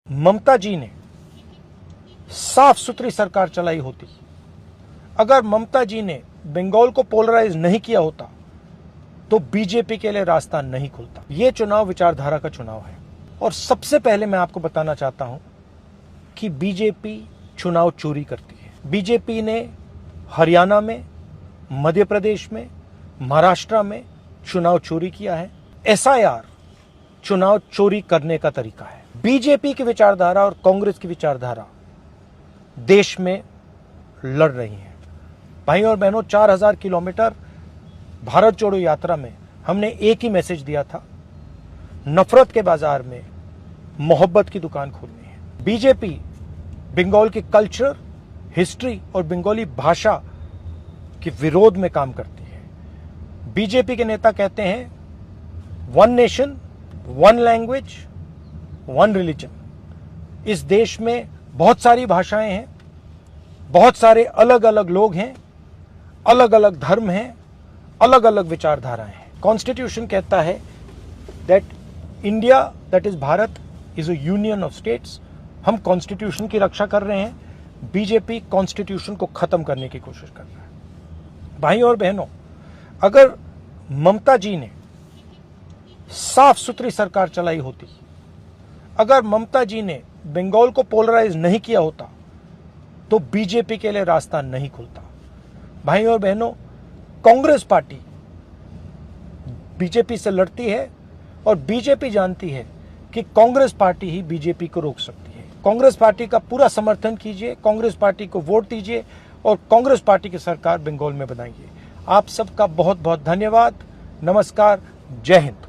ममता जी ने साफ सुथरी सरकार चलाई होती, अगर ममता जी ने बंगाल को पोलराइज नहीं किया होता तो बीजेपी के लिए रास्ता नहीं खुलता। यह चुनाव विचारधारा का चुनाव है और सबसे पहले मैं आपको बताना चाहता हूं कि बीजेपी चुनाव चोरी करती है। बीजेपी ने हरियाणा में, मध्य प्रदेश में, महाराष्ट्र में चुनाव चोरी किया है। एसआईआर चुनाव चोरी करने का तरीका है। बीजेपी की विचारधारा और कांग्रेस की विचारधारा देश में लड़ रही है। भाई और बहनों, 4000 किलोमीटर भारत जोड़ो यात्रा में हमने एक ही मैसेज दिया था, नफरत के बाजार में मोहब्बत की दुकान खोलनी है। बीजेपी बंगाल की कल्चर, हिस्ट्री और बंगाली भाषा के विरोध में काम करती है। बीजेपी के नेता कहते हैं one nation, one language, one religion. इस देश में बहुत सारी भाषाएं हैं, बहुत सारे अलग अलग लोग हैं, अलग अलग धर्म हैं, अलग अलग विचारधाराएं हैं। कॉन्स्टिट्यूशन कहता है that India, that is Bharat, is a union of states. हम कॉन्स्टिट्यूशन की रक्षा कर रहे हैं, बीजेपी कॉन्स्टिट्यूशन को खत्म करने की कोशिश कर रहा है। भाई और बहनों, अगर ममता जी ने साफ सुथरी सरकार चलाई होती, अगर ममता जी ने बंगाल को पोलराइज नहीं किया होता तो बीजेपी के लिए रास्ता नहीं खुलता। भाई और बहनों, कांग्रेस पार्टी बीजेपी से लड़ती है और बीजेपी जानती है कि कांग्रेस पार्टी ही बीजेपी को रोक सकती है। कांग्रेस पार्टी का पूरा समर्थन कीजिए, कांग्रेस पार्टी को वोट दीजिए और कांग्रेस पार्टी की सरकार बंगाल में बनाइए। आप सबका बहुत बहुत धन्यवाद। नमस्कार, जय हिंद।